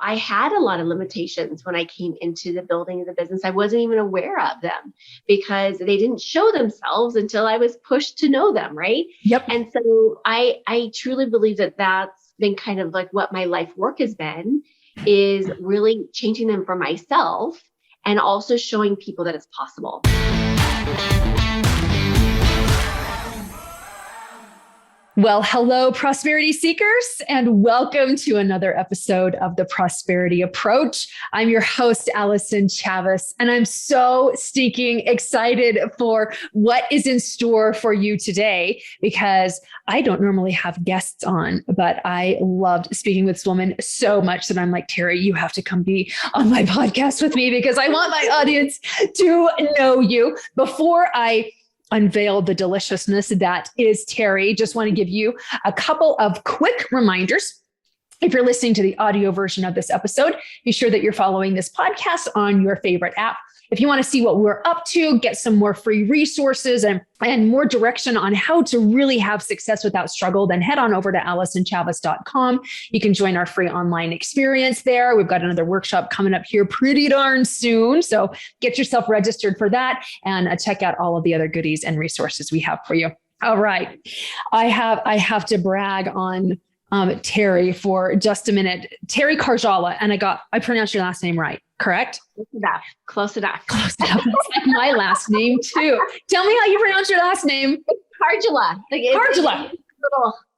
I had a lot of limitations when I came into the building of the business. I wasn't even aware of them because they didn't show themselves until I was pushed to know them, right? Yep. And so I truly believe that that's been kind of like what my life work has been, is really changing them for myself and also showing people that it's possible. Well, hello, prosperity seekers, and welcome to another episode of the Prosperity Approach. I'm your host, Allyson Chavez, and I'm so stinking excited for what is in store for you today because I don't normally have guests on, but I loved speaking with this woman so much that I'm like, Teri, you have to come be on my podcast with me because I want my audience to know you. Before I unveil the deliciousness that is Teri, just want to give you a couple of quick reminders. If you're listening to the audio version of this episode, be sure that you're following this podcast on your favorite app. If you want to see what we're up to, get some more free resources and more direction on how to really have success without struggle, then head on over to AllysonChavez.com. You can join our free online experience there. We've got another workshop coming up here pretty darn soon. So get yourself registered for that and check out all of the other goodies and resources we have for you. All right. I have to brag on Teri for just a minute. Teri Karjala, and I pronounced your last name right, correct? Close enough. It's like my last name too. Tell me how you pronounce your last name. Karjala. Karjala.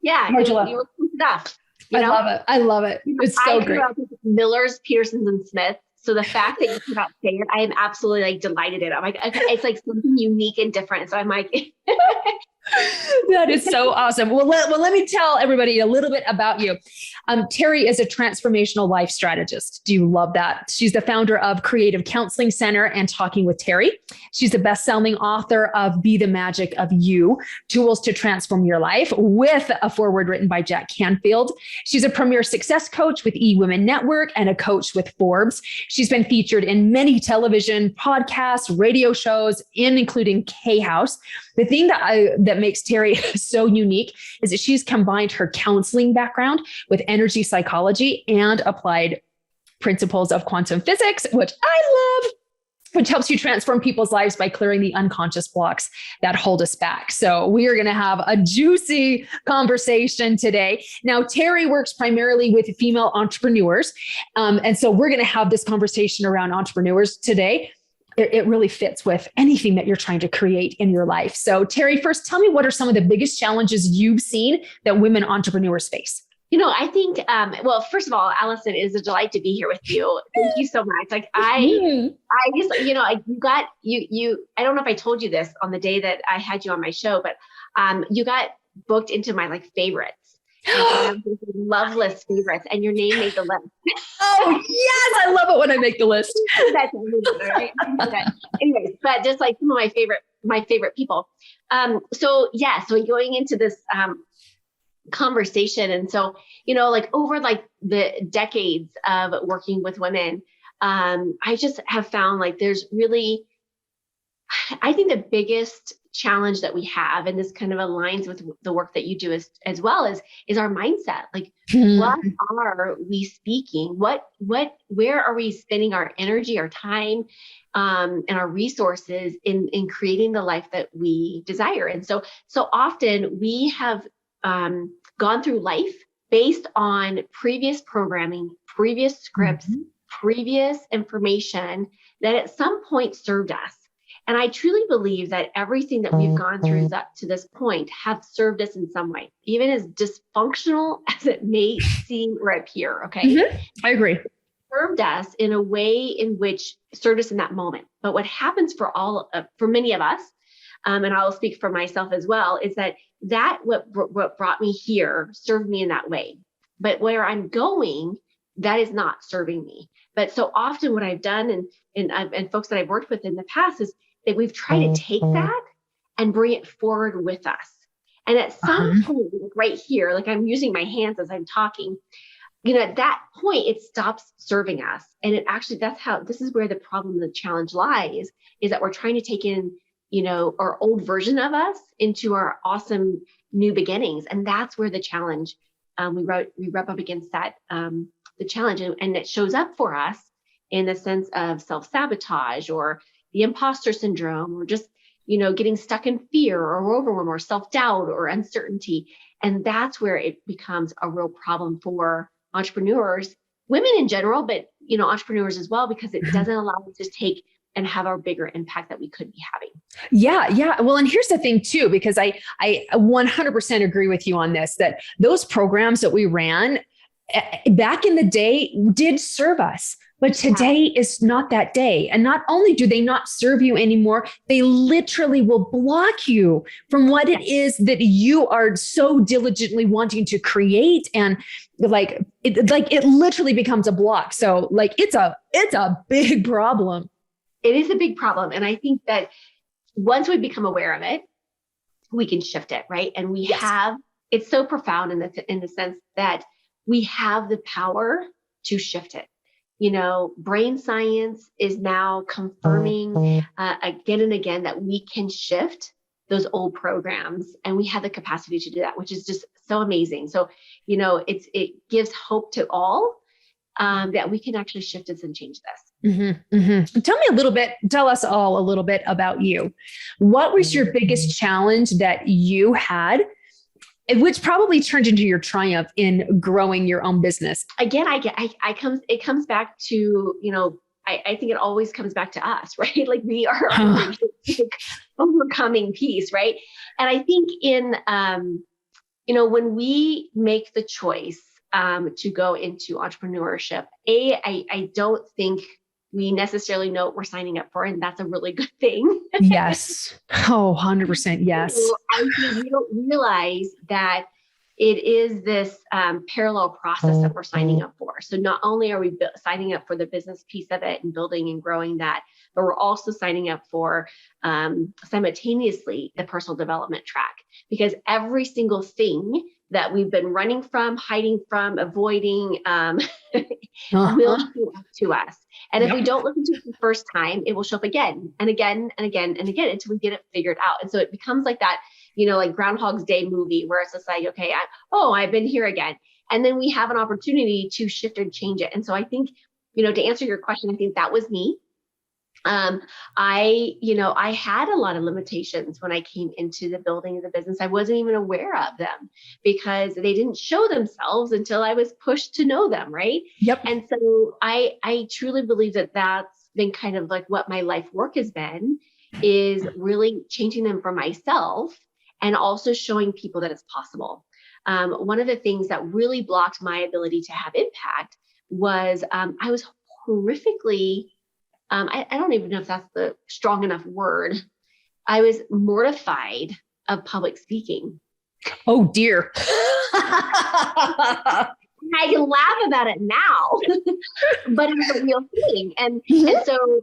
Karjala. You were close enough. I love it. It's so great. Up with Millers, Petersons, and Smith. So the fact that you cannot say it, I am absolutely like delighted in it. I'm like, okay, it's like something unique and different. So I'm like, that is so awesome. Well, let me tell everybody a little bit about you. Teri is a transformational life strategist. Do you love that? She's the founder of Creative Counseling Center and Talking with Teri. She's the best-selling author of Be the Magic of You, Tools to Transform Your Life, with a foreword written by Jack Canfield. She's a premier success coach with eWomen Network and a coach with Forbes. She's been featured in many television, podcasts, radio shows, including K-House. The thing that makes Teri so unique is that she's combined her counseling background with energy psychology and applied principles of quantum physics, which I love, which helps you transform people's lives by clearing the unconscious blocks that hold us back. So we are going to have a juicy conversation today. Now, Teri works primarily with female entrepreneurs. And so we're going to have this conversation around entrepreneurs today. It really fits with anything that you're trying to create in your life. So Teri, first, tell me, what are some of the biggest challenges you've seen that women entrepreneurs face? I think, well, first of all, Allyson, it is a delight to be here with you. Thank you so much. Like I just, I don't know if I told you this on the day that I had you on my show, but you got booked into my favorites. Love list favorites, and your name made the list. Oh yes, I love it when I make the list. That's right? Anyways, but just like some of my favorite people. So going into this conversation, and so over the decades of working with women, I just have found there's really, I think the biggest challenge that we have, and this kind of aligns with the work that you do as well, is our mindset. What are we speaking? Where are we spending our energy, our time, and our resources in creating the life that we desire? And so often we have gone through life based on previous programming, previous scripts, previous information that at some point served us. And I truly believe that everything that we've gone through up to this point have served us in some way, even as dysfunctional as it may seem or appear. Okay. I agree. Served us in a way in which served us in that moment. But what happens for many of us, and I'll speak for myself as well, is that what brought me here served me in that way. But where I'm going, that is not serving me. But so often what I've done and folks that I've worked with in the past is that we've tried to take that and bring it forward with us. And at some point, right here, I'm using my hands as I'm talking, at that point, it stops serving us. And it actually, this is where the problem, the challenge lies, is that we're trying to take in, our old version of us into our awesome new beginnings. And that's where the challenge, we rub up against that the challenge, and it shows up for us in the sense of self-sabotage or the imposter syndrome, or just, getting stuck in fear or overwhelm or self-doubt or uncertainty. And that's where it becomes a real problem for entrepreneurs, women in general, but, entrepreneurs as well, because it doesn't allow us to take and have our bigger impact that we could be having. Yeah. Yeah. Well, and here's the thing too, because I 100% agree with you on this, that those programs that we ran back in the day did serve us. But today is not that day. And not only do they not serve you anymore, they literally will block you from what it is that you are so diligently wanting to create. And it literally becomes a block. So it's a big problem. It is a big problem. And I think that once we become aware of it, we can shift it, right? And it's so profound in the sense that we have the power to shift it. Brain science is now confirming again and again that we can shift those old programs, and we have the capacity to do that, which is just so amazing. So, it gives hope to all that we can actually shift this and change this. Mm-hmm, mm-hmm. Tell us all a little bit about you. What was your biggest challenge that you had, which probably turned into your triumph in growing your own business? Again, it comes back to, I think it always comes back to us, right? Like we are overcoming piece, right? And I think when we make the choice to go into entrepreneurship, I don't think we necessarily know what we're signing up for, and that's a really good thing. Yes. Oh, 100% yes. So I think we don't realize that it is this parallel process that we're signing up for. So not only are we signing up for the business piece of it and building and growing that, but we're also signing up for simultaneously the personal development track, because every single thing that we've been running from, hiding from, avoiding will show up to us. And if we don't listen to it the first time, it will show up again and again and again and again until we get it figured out. And so it becomes like that, like Groundhog's Day movie, where it's just like, okay, I've been here again. And then we have an opportunity to shift and change it. And so I think, to answer your question, I think that was me. I had a lot of limitations when I came into the building of the business. I wasn't even aware of them because they didn't show themselves until I was pushed to know them. Right. Yep. And so I truly believe that that's been kind of like what my life work has been, is really changing them for myself and also showing people that it's possible. One of the things that really blocked my ability to have impact was I was horrifically I don't even know if that's the strong enough word. I was mortified of public speaking. Oh dear. I can laugh about it now, but it's a real thing. And so,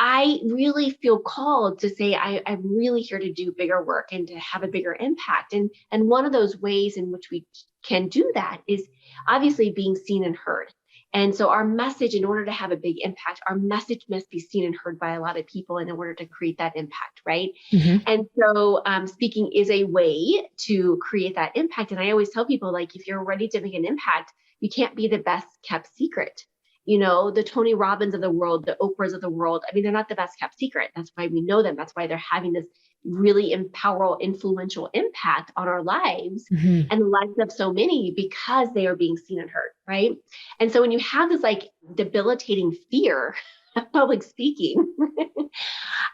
I really feel called to say, I'm really here to do bigger work and to have a bigger impact. And one of those ways in which we can do that is obviously being seen and heard. And so our message, in order to have a big impact, our message must be seen and heard by a lot of people in order to create that impact, right? Mm-hmm. And so speaking is a way to create that impact. And I always tell people, like, if you're ready to make an impact, you can't be the best kept secret. The Tony Robbins of the world, the Oprahs of the world, they're not the best kept secret. That's why we know them. That's why they're having this really powerful, influential impact on our lives and the lives of so many, because they are being seen and heard, right? And so when you have this like debilitating fear of public speaking,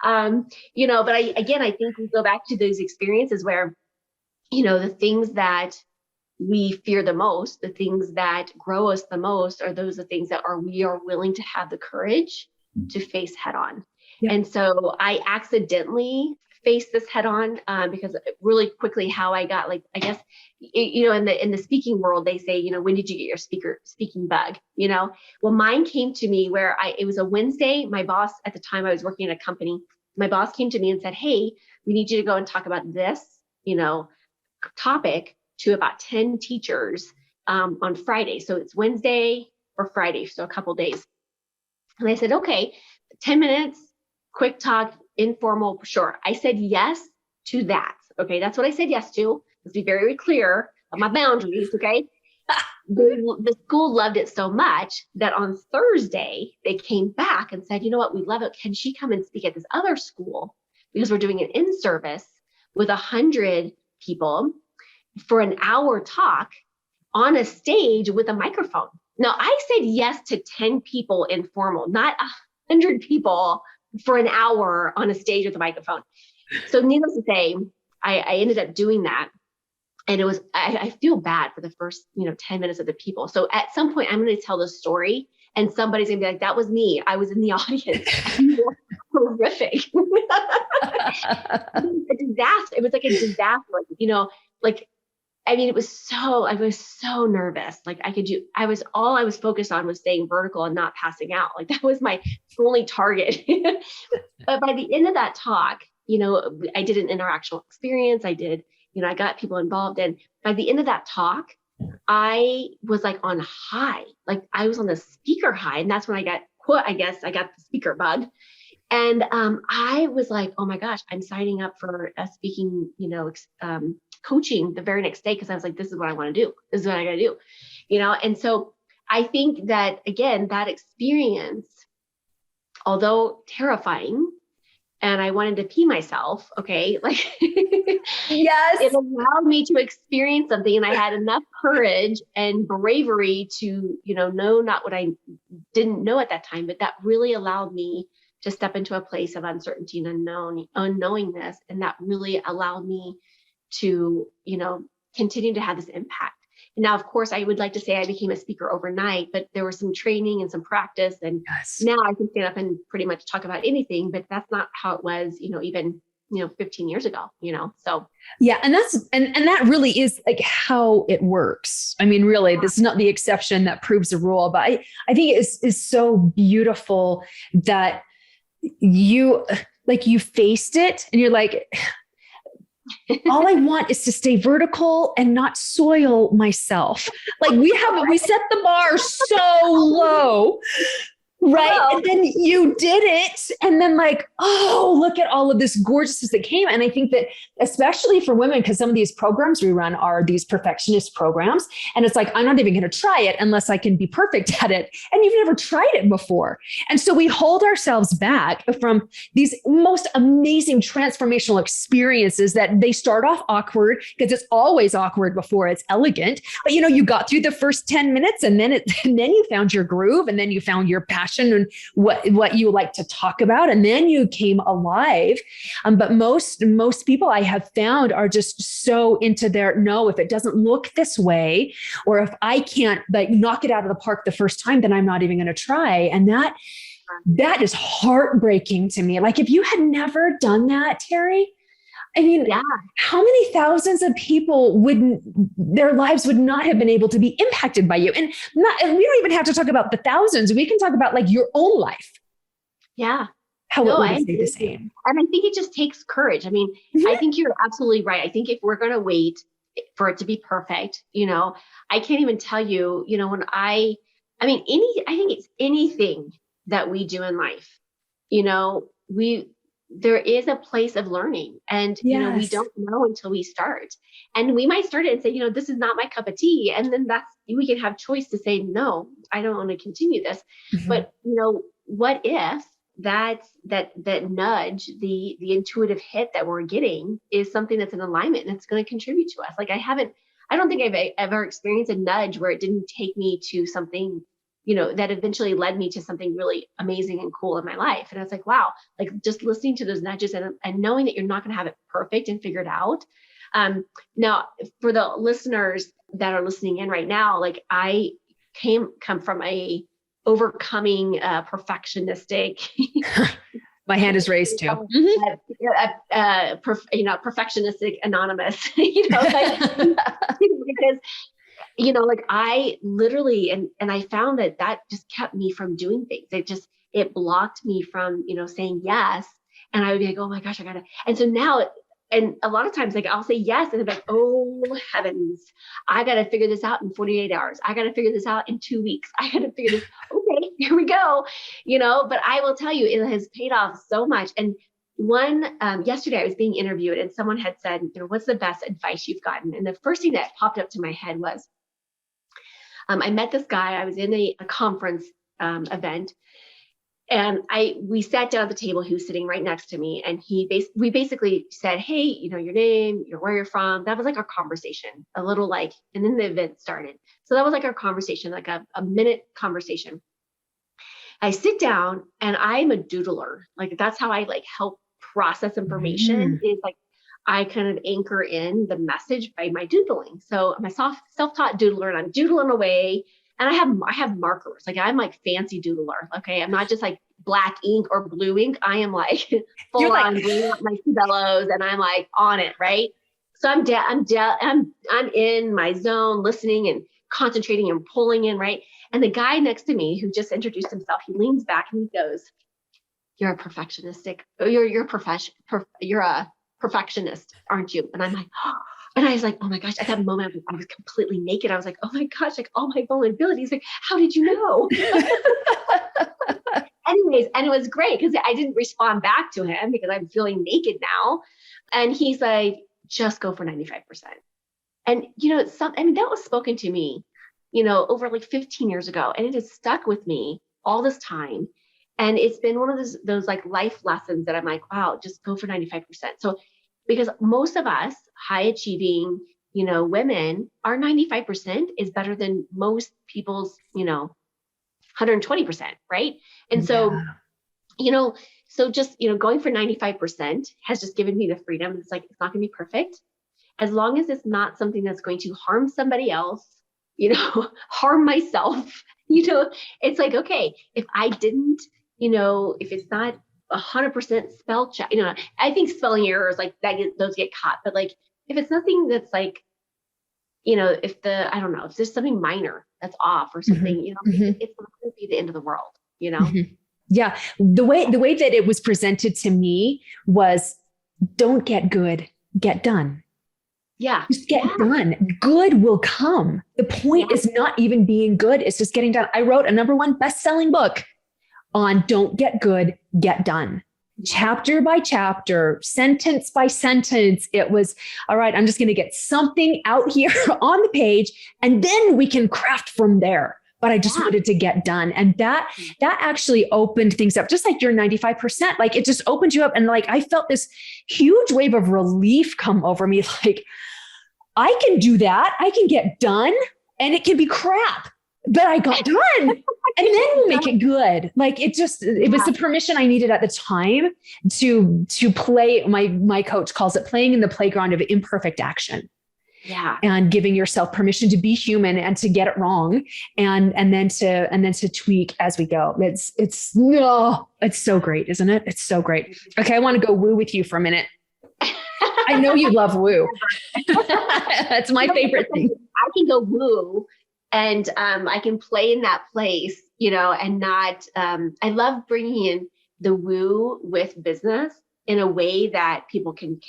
but I think we go back to those experiences where, the things that we fear the most, the things that grow us the most, are those the things that we are willing to have the courage to face head on. Yeah. And so I accidentally faced this head on because really quickly how I got, like, I guess, in the speaking world, they say, when did you get your speaking bug? Well, mine came to me where it was a Wednesday. My boss at the time, I was working at a company. My boss came to me and said, hey, we need you to go and talk about this, topic to about 10 teachers on Friday. So it's Wednesday or Friday, so a couple days. And I said, okay, 10 minutes, quick talk, informal, sure. I said yes to that. Okay, that's what I said yes to. Let's be very clear of my boundaries, okay? The school loved it so much that on Thursday, they came back and said, you know what, we love it. Can she come and speak at this other school? Because we're doing an in-service with 100 people for an hour talk on a stage with a microphone. Now, I said yes to 10 people informal, not 100 people for an hour on a stage with a microphone. So needless to say, I ended up doing that. And it was, I feel bad for the first, 10 minutes of the people. So at some point I'm going to tell the story and somebody's going to be like, that was me. I was in the audience. Horrific. A disaster. It was like a disaster, I was so nervous. All I was focused on was staying vertical and not passing out. Like that was my only target. But by the end of that talk, I did an interactional experience. I got people involved. And by the end of that talk, I was like on high, like I was on the speaker high. And that's when I got the speaker bug. And I was like, oh my gosh, I'm signing up for a speaking, coaching the very next day. Cause I was like, this is what I want to do. This is what I got to do, And so I think that, again, that experience, although terrifying, and I wanted to pee myself. Okay. Yes. It allowed me to experience something. And I had enough courage and bravery to, know not what I didn't know at that time, but that really allowed me to step into a place of uncertainty and unknowingness. And that really allowed me to, continue to have this impact. And now, of course, I would like to say I became a speaker overnight, but there was some training and some practice. And now I can stand up and pretty much talk about anything, but that's not how it was, even 15 years ago, so. Yeah. And that really is like how it works. I mean, really, this is not the exception that proves the rule, but I think it is so beautiful that you faced it and you're like, all I want is to stay vertical and not soil myself. Like we set the bar so low. Right. Oh. And then you did it. And then look at all of this gorgeousness that came. And I think that especially for women, because some of these programs we run are these perfectionist programs. And it's like, I'm not even going to try it unless I can be perfect at it. And you've never tried it before. And so we hold ourselves back from these most amazing transformational experiences that they start off awkward because it's always awkward before it's elegant. But, you got through the first 10 minutes and then you found your groove and then you found your passion and what you like to talk about. And then you came alive. But most people I have found are just so into no, if it doesn't look this way, or if I can't knock it out of the park the first time, then I'm not even going to try. And that is heartbreaking to me. Like if you had never done that, Teri, I mean, how many thousands of people their lives would not have been able to be impacted by you? And we don't even have to talk about the thousands. We can talk about your own life. Yeah. How it would stay the same. And I think it just takes courage. I mean, I think you're absolutely right. I think if we're going to wait for it to be perfect, I can't even tell you, I think it's anything that we do in life, there is a place of learning and, we don't know until we start, and we might start it and say, this is not my cup of tea. And then we can have choice to say, no, I don't want to continue this. Mm-hmm. But, what if that nudge, the intuitive hit that we're getting is something that's in alignment and it's going to contribute to us. Like I don't think I've ever experienced a nudge where it didn't take me to something that eventually led me to something really amazing and cool in my life. And I was like, wow, just listening to those nudges and knowing that you're not going to have it perfect and figured out. Now, for the listeners that are listening in right now, I come from a overcoming perfectionistic. My hand is raised too. Perfectionistic anonymous, because I literally, and I found that just kept me from doing things. It blocked me from, saying yes. And I would be like, oh my gosh, I gotta. And so now, and a lot of times I'll say yes. And I'm like, oh heavens, I got to figure this out in 48 hours. I got to figure this out in 2 weeks. I got to figure this. Okay, here we go. But I will tell you, it has paid off so much. And yesterday I was being interviewed and someone had said, what's the best advice you've gotten? And the first thing that popped up to my head was, I met this guy. I was in a conference event, and we sat down at the table. He was sitting right next to me, and we basically said, "Hey, your name, where you're from." That was like our conversation, a little like, and then the event started. So that was like our conversation, like a minute conversation. I sit down and I'm a doodler. Like that's how I like help process information is like I kind of anchor in the message by my doodling. So I'm a self-taught doodler and I'm doodling away. And I have markers. Like I'm like fancy doodler. Okay. I'm not just like black ink or blue ink. I am like full on bringing up my Sibellos and I'm like on it. Right. So I'm in my zone, listening and concentrating and pulling in. Right. And the guy next to me who just introduced himself, he leans back and he goes, "You're a perfectionistic. You're a perfectionist, aren't you?" And I'm like, oh. And I was like, oh my gosh, at that moment, I was completely naked. I was like, oh my gosh, like all my vulnerabilities. Like, how did you know? Anyways, and it was great because I didn't respond back to him because I'm feeling naked now. And he's like, just go for 95%. And, that was spoken to me, over like 15 years ago. And it has stuck with me all this time. And it's been one of those like life lessons that I'm like, wow, just go for 95%. So because most of us high achieving, women, our 95% is better than most people's, 120%. Right. And so, so just, going for 95% has just given me the freedom. It's like, it's not going to be perfect. As long as it's not something that's going to harm somebody else, harm myself, it's like, okay, if I didn't, if it's not 100% spell check, I think spelling errors like that, those get caught. But like, if it's nothing that's like, I don't know, if there's something minor that's off or something, it's not going to be the end of the world, Yeah. The way that it was presented to me was don't get good, get done. Yeah. Just get done. Good will come. The point is not even being good. It's just getting done. I wrote a #1 best-selling book on don't get good, get done. Chapter by chapter, sentence by sentence. It was, all right, I'm just going to get something out here on the page and then we can craft from there. But I just wanted to get done. And that actually opened things up, just like your 95%. Like it just opened you up. And like, I felt this huge wave of relief come over me. Like, I can do that. I can get done and it can be crap, but I got done and then we'll make it good. Like it was the permission I needed at the time to play. My coach calls it playing in the playground of imperfect action. Yeah. And giving yourself permission to be human and to get it wrong and then to tweak as we go. It's so great, isn't it? It's so great. Okay. I want to go woo with you for a minute. I know you love woo. That's my favorite thing. I can go woo and I can play in that place, and not, I love bringing in the woo with business in a way that people can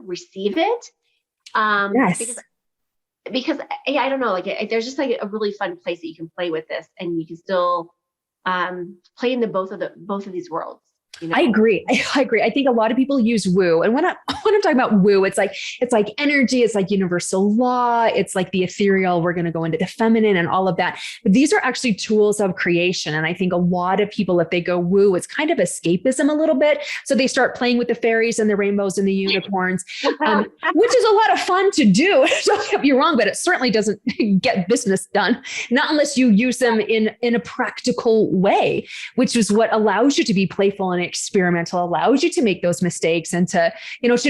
receive it. Yes. Because I don't know, like there's just like a really fun place that you can play with this and you can still play in both of these worlds. I agree. I agree. I think a lot of people use woo. And when I'm talking about woo, it's like energy. It's like universal law. It's like the ethereal. We're going to go into the feminine and all of that. But these are actually tools of creation. And I think a lot of people, if they go woo, it's kind of escapism a little bit. So they start playing with the fairies and the rainbows and the unicorns, which is a lot of fun to do. Don't get me wrong, but it certainly doesn't get business done. Not unless you use them in a practical way, which is what allows you to be playful and experimental, allows you to make those mistakes and to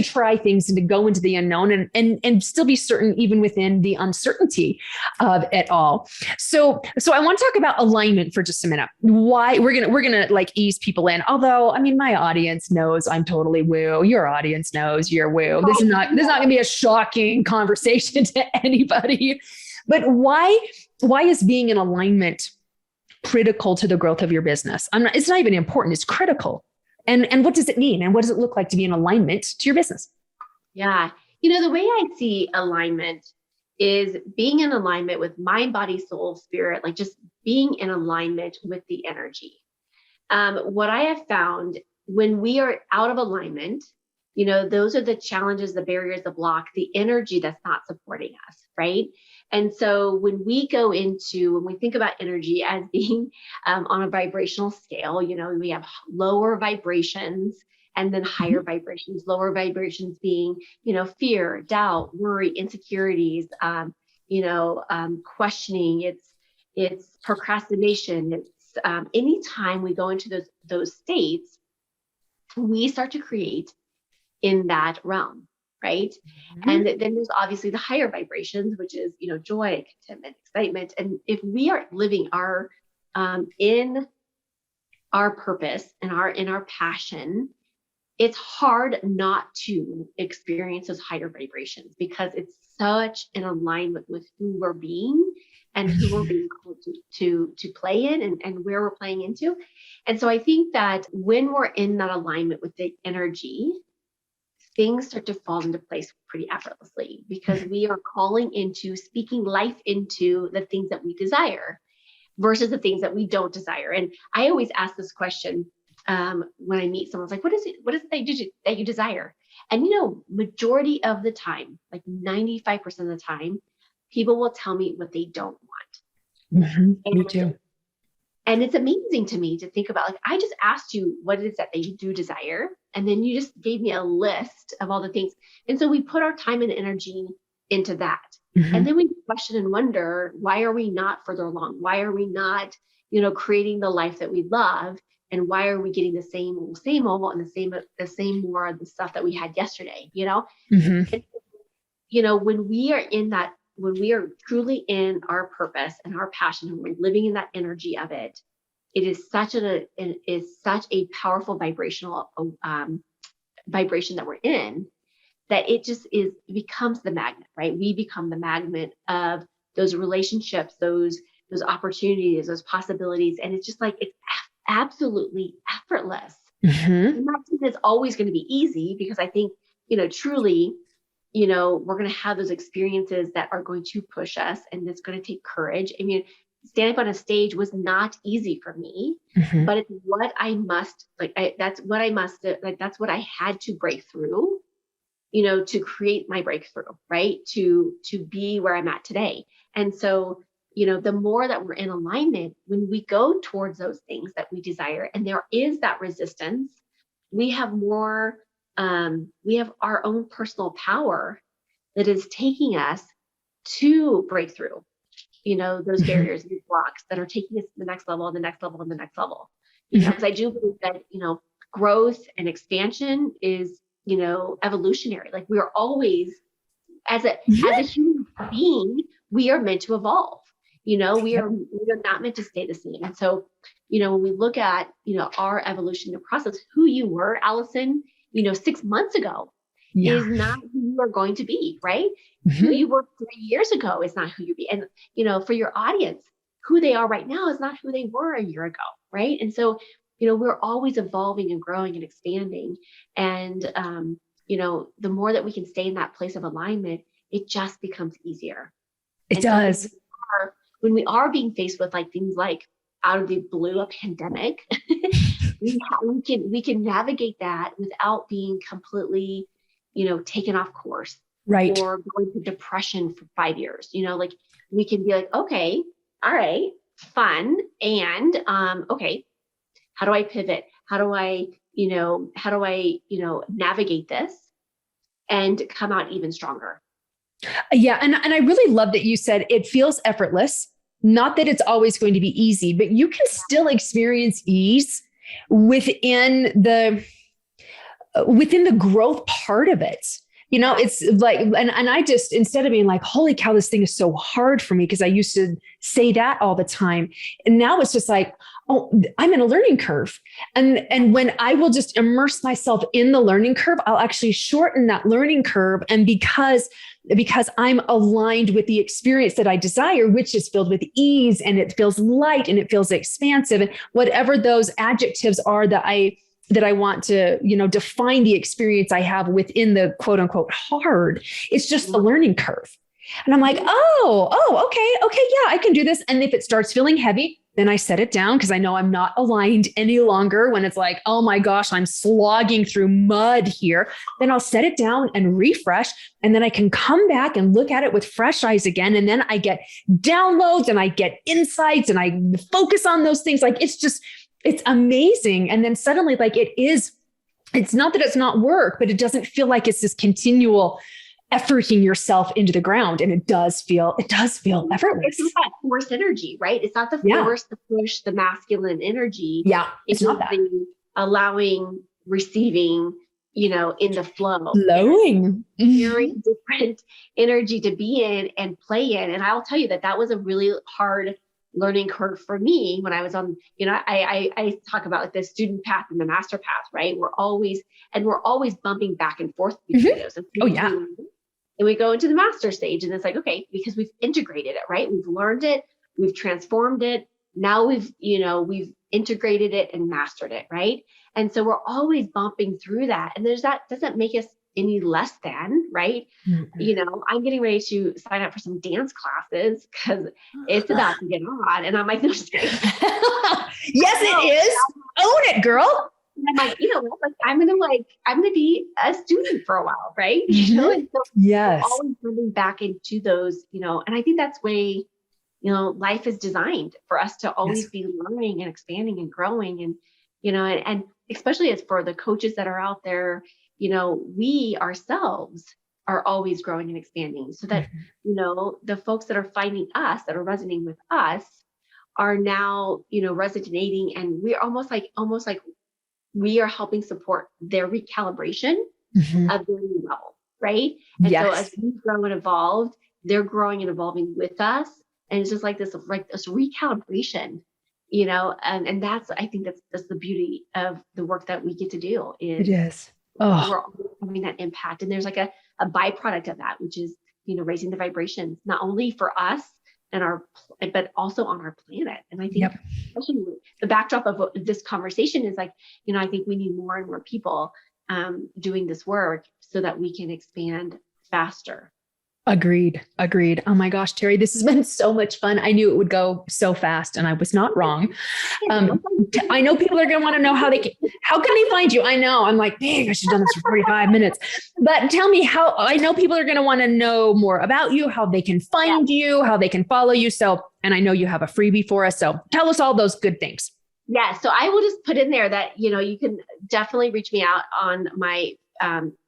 try things and to go into the unknown and still be certain even within the uncertainty of it all. So I want to talk about alignment for just a minute. Why we're gonna like ease people in. Although, I mean, my audience knows I'm totally woo. Your audience knows you're woo. This is not gonna be a shocking conversation to anybody. But why is being in alignment critical to the growth of your business? It's not even important. It's critical. And what does it mean? And what does it look like to be in alignment to your business? Yeah. The way I see alignment is being in alignment with mind, body, soul, spirit, like just being in alignment with the energy. What I have found when we are out of alignment, those are the challenges, the barriers, the block, the energy that's not supporting us. Right. And so when we think about energy as being on a vibrational scale, we have lower vibrations and then higher vibrations. Lower vibrations being, fear, doubt, worry, insecurities, questioning. It's procrastination. It's anytime we go into those states, we start to create in that realm, right? And then there's obviously the higher vibrations, which is, joy, contentment, excitement. And if we are living our in our purpose and in our passion, it's hard not to experience those higher vibrations because it's such an alignment with who we're being and who we're being called to play in and where we're playing into. And so I think that when we're in that alignment with the energy, things start to fall into place pretty effortlessly because we are calling into speaking life into the things that we desire versus the things that we don't desire. And I always ask this question when I meet someone, it's like, what is it that you desire? And, majority of the time, like 95% of the time, people will tell me what they don't want. Me too. And it's amazing to me to think about, like, I just asked you what it is that you do desire. And then you just gave me a list of all the things. And so we put our time and energy into that. And then we question and wonder, why are we not further along? Why are we not, creating the life that we love? And why are we getting the same old and the same more of the stuff that we had yesterday, And, when we are in that, when we are truly in our purpose and our passion and we're living in that energy of it, it is such a powerful vibrational vibration that we're in, that it becomes the magnet, right? We become the magnet of those relationships, those opportunities, those possibilities. And it's just like, it's absolutely effortless. I'm not saying it's always going to be easy because I think, truly, we're going to have those experiences that are going to push us and it's going to take courage. I mean, standing up on a stage was not easy for me, but it's what I must, that's what I had to break through, to create my breakthrough, right? To be where I'm at today. And so, the more that we're in alignment, when we go towards those things that we desire, and there is that resistance, we have more, we have our own personal power that is taking us to break through, those barriers, these blocks that are taking us to the next level and the next level and the next level. Because I do believe that, growth and expansion is, evolutionary. Like we are always, as a human being, we are meant to evolve. We are not meant to stay the same. And so, when we look at, our evolution and process, who you were, Allyson, 6 months ago is not who you are going to be, right? Who you were 3 years ago is not who you be. And, for your audience, who they are right now is not who they were a year ago, right? And so, we're always evolving and growing and expanding. And, the more that we can stay in that place of alignment, it just becomes easier. It does. So when we are being faced with things like out of the blue, a pandemic, we can navigate that without being completely, taken off course, right? Or going through depression for 5 years. We can be like, okay, all right, fun, and okay, how do I pivot? How do I navigate this and come out even stronger? Yeah. And I really love that you said it feels effortless. Not that it's always going to be easy, but you can still experience ease within the growth part of it. It's like, and I just, instead of being like, holy cow, this thing is so hard for me, because I used to say that all the time. And now it's just like, oh, I'm in a learning curve. And when I will just immerse myself in the learning curve, I'll actually shorten that learning curve. And because I'm aligned with the experience that I desire, which is filled with ease, and it feels light, and it feels expansive, and whatever those adjectives are that I want to, define the experience I have within the quote unquote hard, it's just the learning curve. And I'm like, okay, yeah, I can do this. And if it starts feeling heavy, then I set it down because I know I'm not aligned any longer when it's like, oh my gosh, I'm slogging through mud here. Then I'll set it down and refresh. And then I can come back and look at it with fresh eyes again. And then I get downloads and I get insights and I focus on those things. Like it's amazing. And then suddenly it's not that it's not work, but it doesn't feel like it's this continual efforting yourself into the ground. And it does feel effortless. It's not that force energy, right? It's not the force to push the masculine energy. Yeah. It's not that. The allowing, receiving, in the flow. Flowing. Very different energy to be in and play in. And I'll tell you that was a really hard learning curve for me when I was on, I talk about like the student path and the master path, right? We're always bumping back and forth between those. Oh yeah. And we go into the master stage and it's like, okay, because we've integrated it, right? We've learned it, we've transformed it. Now we've integrated it and mastered it, right? And so we're always bumping through that. And doesn't make us any less than, right? Mm-hmm. I'm getting ready to sign up for some dance classes because it's about to get on. And I'm like, no, just kidding. Yes, it is. Own it, girl. And I'm like, I'm gonna be a student for a while, right? Mm-hmm. And so yes, always coming back into those, and I think that's way, life is designed for us to always be learning and expanding and growing, and and especially as for the coaches that are out there, we ourselves are always growing and expanding, so that the folks that are finding us, that are resonating with us, are now resonating, and we're almost like we are helping support their recalibration of their new level, right? And so as we grow and evolve, they're growing and evolving with us. And it's just like this recalibration, and I think that's the beauty of the work that we get to do. It is. We're having that impact. And there's like a byproduct of that, which is, raising the vibrations, not only for us but also on our planet. And I think especially the backdrop of this conversation is like, I think we need more and more people doing this work so that we can expand faster. Agreed. Oh my gosh, Teri, this has been so much fun. I knew it would go so fast and I was not wrong. I know people are going to want to know how can they find you? I know I'm like, dang, I should have done this for 45 minutes, but tell me I know people are going to want to know more about you, how they can find you, how they can follow you. So, and I know you have a freebie for us. So tell us all those good things. Yeah. So I will just put in there that, you can definitely reach me out on my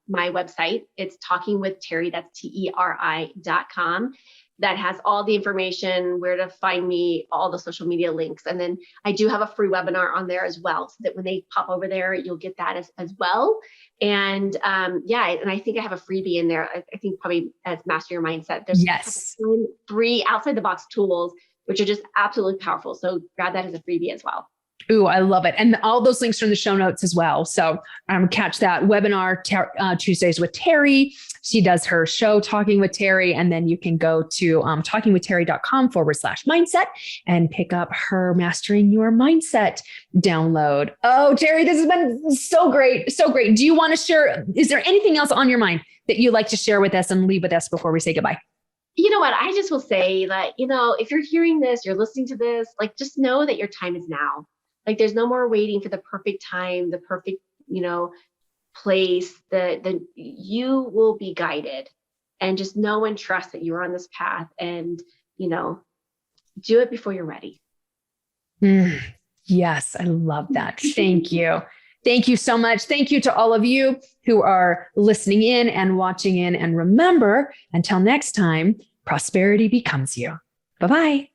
website. It's Talking with Teri, that's TERI.com. That has all the information, where to find me, all the social media links. And then I do have a free webinar on there as well, so that when they pop over there, you'll get that as well. And and I think I have a freebie in there. I think probably as Master Your Mindset, there's 3 outside the box tools, which are just absolutely powerful. So grab that as a freebie as well. Ooh, I love it. And all those links are in the show notes as well. So catch that webinar Tuesdays with Teri. She does her show Talking with Teri. And then you can go to talkingwithteri.com/mindset and pick up her Mastering Your Mindset download. Oh, Teri, this has been so great. So great. Do you want to share? Is there anything else on your mind that you'd like to share with us and leave with us before we say goodbye? You know what? I just will say that, if you're hearing this, you're listening to this, just know that your time is now. There's no more waiting for the perfect time, the perfect, place. You will be guided, and just know and trust that you're on this path, and, do it before you're ready. Yes, I love that. Thank you. Thank you so much. Thank you to all of you who are listening in and watching in. And remember, until next time, prosperity becomes you. Bye-bye.